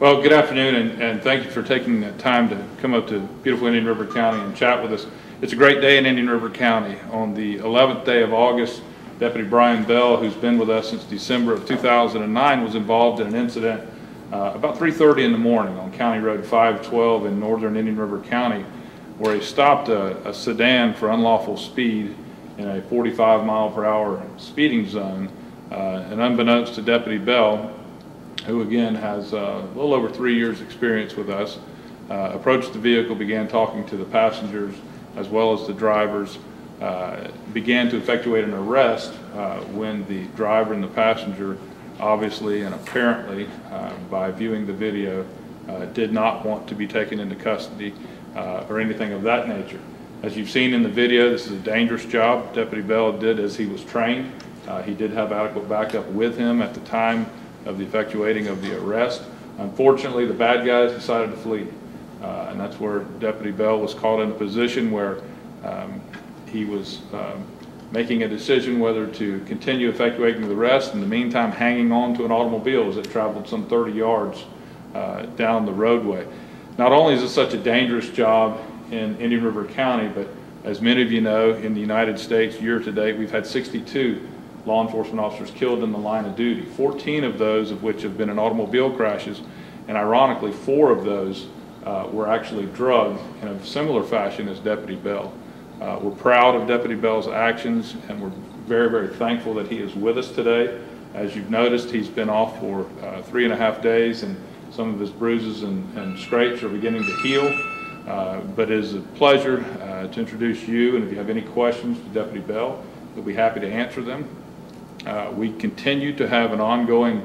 Well, good afternoon, and thank you for taking the time to come up to beautiful Indian River County and chat with us. It's a great day in Indian River County. On the 11th day of August, Deputy Brian Bell, who's been with us since December of 2009, was involved in an incident about 3:30 in the morning on County Road 512 in northern Indian River County, where he stopped a sedan for unlawful speed in a 45-mile-per-hour speeding zone. And unbeknownst to Deputy Bell, who again has a little over 3 years experience with us, approached the vehicle, began talking to the passengers as well as the drivers, began to effectuate an arrest when the driver and the passenger, obviously and apparently by viewing the video, did not want to be taken into custody or anything of that nature. As you've seen in the video, this is a dangerous job. Deputy Bell did as he was trained. He did have adequate backup with him at the time of the effectuating of the arrest. Unfortunately, the bad guys decided to flee, and that's where Deputy Bell was caught in a position where he was making a decision whether to continue effectuating the arrest, in the meantime hanging on to an automobile as it traveled some 30 yards down the roadway. Not only is this such a dangerous job in Indian River County, but as many of you know, in the United States, year to date, we've had 62 law enforcement officers killed in the line of duty, 14 of those of which have been in automobile crashes, and ironically 4 of those were actually drugged in a similar fashion as Deputy Bell. We're proud of Deputy Bell's actions, and we're very, very thankful that he is with us today. As you've noticed, he's been off for 3.5 days, and some of his bruises and scrapes are beginning to heal. But it is a pleasure to introduce you, and if you have any questions to Deputy Bell, we'll be happy to answer them. We continue to have an ongoing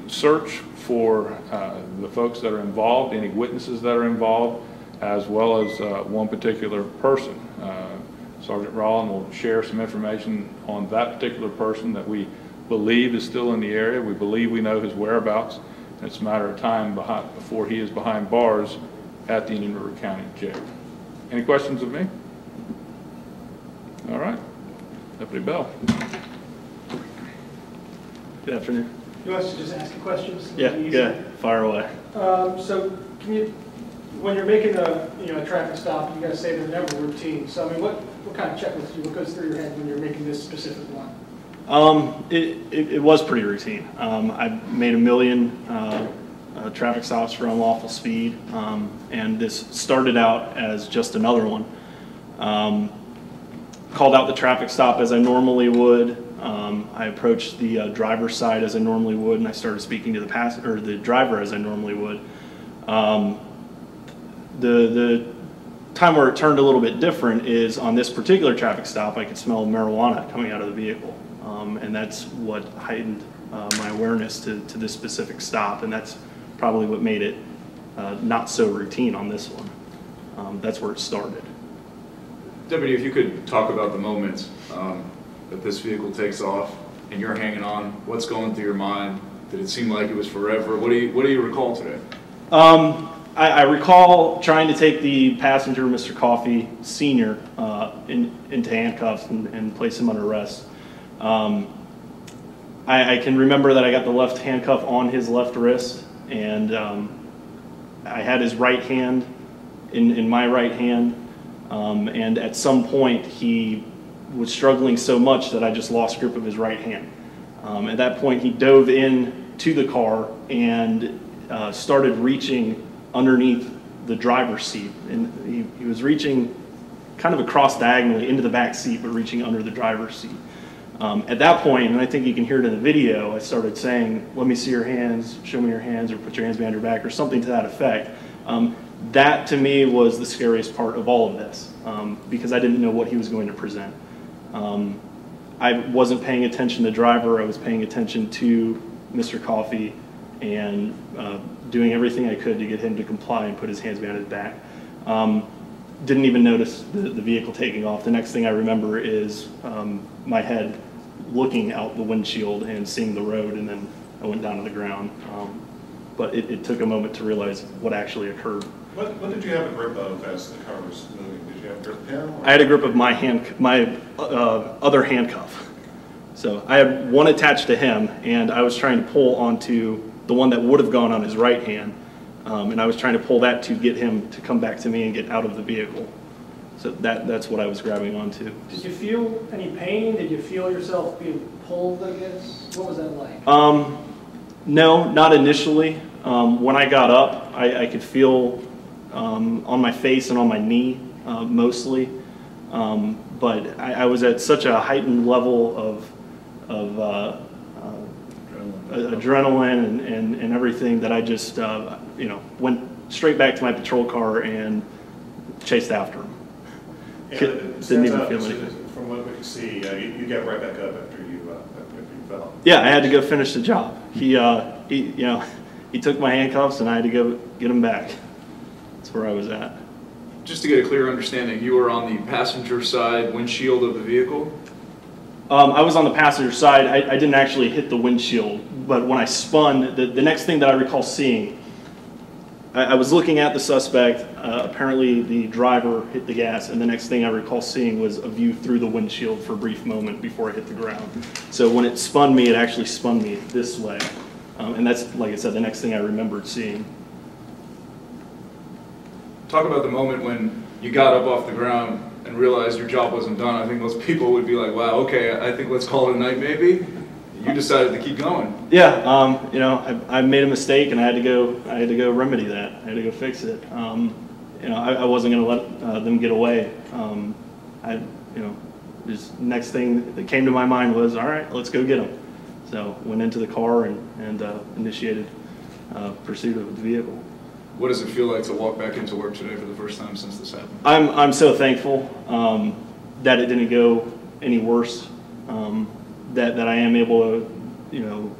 search for the folks that are involved, any witnesses that are involved, as well as one particular person. Sergeant Rollin will share some information on that particular person that we believe is still in the area. We believe we know his whereabouts. It's a matter of time before he is behind bars at the Indian River County Jail. Any questions of me? All right, Deputy Bell. Good afternoon. You want us to just ask you questions? Yeah, fire away. So, can you, when you're making a traffic stop, you guys say they're never routine. So, I mean, what kind of checklist what goes through your head when you're making this specific one? It was pretty routine. I made 1 million traffic stops for unlawful speed, and this started out as just another one. Called out the traffic stop as I normally would. I approached the driver's side as I normally would, and I started speaking to the driver as I normally would. The time where it turned a little bit different is on this particular traffic stop. I could smell marijuana coming out of the vehicle, and that's what heightened my awareness to this specific stop, and that's probably what made it not so routine on this one. That's where it started. Deputy, if you could talk about the moment that this vehicle takes off and you're hanging on, what's going through your mind? Did it seem like it was forever? What do you recall today? I recall trying to take the passenger, Mr. Coffey Sr., into handcuffs and place him under arrest. I can remember that I got the left handcuff on his left wrist, and I had his right hand in my right hand. And at some point he was struggling so much that I just lost grip of his right hand. At that point he dove in to the car and started reaching underneath the driver's seat, and he was reaching kind of across diagonally into the back seat, but reaching under the driver's seat. At that point, and I think you can hear it in the video, I started saying, "Let me see your hands, show me your hands, or put your hands behind your back," or something to that effect. That to me was the scariest part of all of this, because I didn't know what he was going to present. I wasn't paying attention to the driver, I was paying attention to Mr. Coffey and doing everything I could to get him to comply and put his hands behind his back. Didn't even notice the vehicle taking off. The next thing I remember is my head looking out the windshield and seeing the road, and then I went down to the ground. But it took a moment to realize what actually occurred. What did you have a grip of as the car was moving? Did you have a grip pen? I had a grip of my other handcuff. So I had one attached to him, and I was trying to pull onto the one that would have gone on his right hand, and I was trying to pull that to get him to come back to me and get out of the vehicle. So that's what I was grabbing onto. Did you feel any pain? Did you feel yourself being pulled, I guess? What was that like? No, not initially. When I got up, I could feel on my face and on my knee mostly, but I was at such a heightened level of adrenaline and everything that I just went straight back to my patrol car and chased after him. Didn't even feel anything. From what we can see, you got right back up after you fell. Yeah, I had to go finish the job. He took my handcuffs and I had to go get him back. That's where I was at. Just to get a clear understanding, you were on the passenger side windshield of the vehicle? I was on the passenger side. I didn't actually hit the windshield, but when I spun, the next thing that I recall seeing, I was looking at the suspect. Apparently the driver hit the gas, and the next thing I recall seeing was a view through the windshield for a brief moment before I hit the ground. So when it spun me, it actually spun me this way. And that's, like I said, the next thing I remembered seeing. Talk about the moment when you got up off the ground and realized your job wasn't done. I think most people would be like, wow, okay, I think let's call it a night maybe. You decided to keep going. Yeah, I made a mistake and I had to go remedy that. I had to go fix it. I wasn't going to let them get away. Just next thing that came to my mind was, all right, let's go get them. So went into the car and initiated pursuit of the vehicle. What does it feel like to walk back into work today for the first time since this happened? I'm so thankful that it didn't go any worse. That I am able to,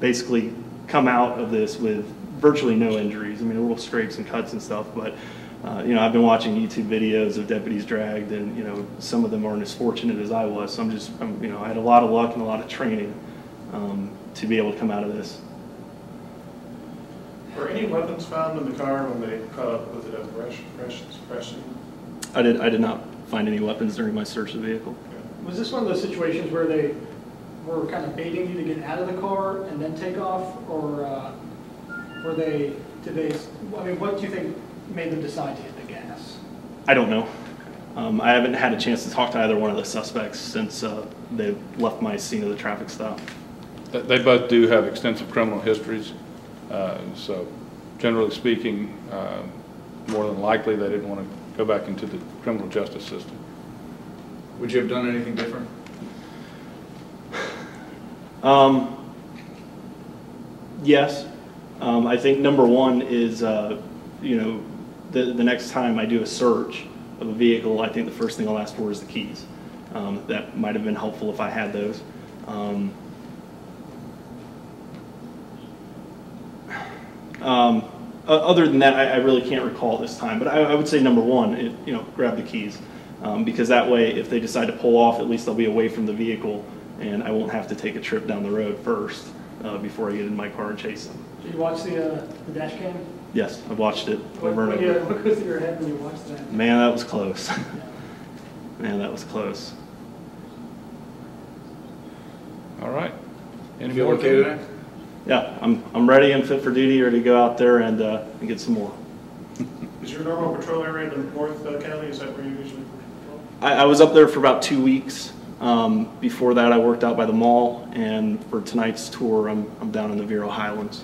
basically come out of this with virtually no injuries. I mean, little scrapes and cuts and stuff, but I've been watching YouTube videos of deputies dragged, and some of them aren't as fortunate as I was. So I had a lot of luck and a lot of training to be able to come out of this. Were any weapons found in the car when they caught up with it at the crash scene? I did not find any weapons during my search of the vehicle. Was this one of those situations where they were kind of baiting you to get out of the car and then take off, or what do you think made them decide to hit the gas? I don't know. I haven't had a chance to talk to either one of the suspects since they left my scene of the traffic stop. They both do have extensive criminal histories, so generally speaking, more than likely they didn't want to go back into the criminal justice system. Would you have done anything different? Yes. I think number one is, the next time I do a search of a vehicle, I think the first thing I'll ask for is the keys. That might have been helpful if I had those. Other than that, I really can't recall this time, but I would say number one, grab the keys. Because that way, if they decide to pull off, at least they'll be away from the vehicle, and I won't have to take a trip down the road first before I get in my car and chase them. Did you watch the dash cam? Yes, I've watched it over and over. What goes through your head when you watch that? Man, that was close. Man, that was close. All right. You feel okay today? Yeah, I'm ready and fit for duty, ready to go out there and get some more. Is your normal patrol area in North County? Is that where you usually patrol? I was up there for about 2 weeks. Before that, I worked out by the mall, and for tonight's tour, I'm down in the Vero Highlands.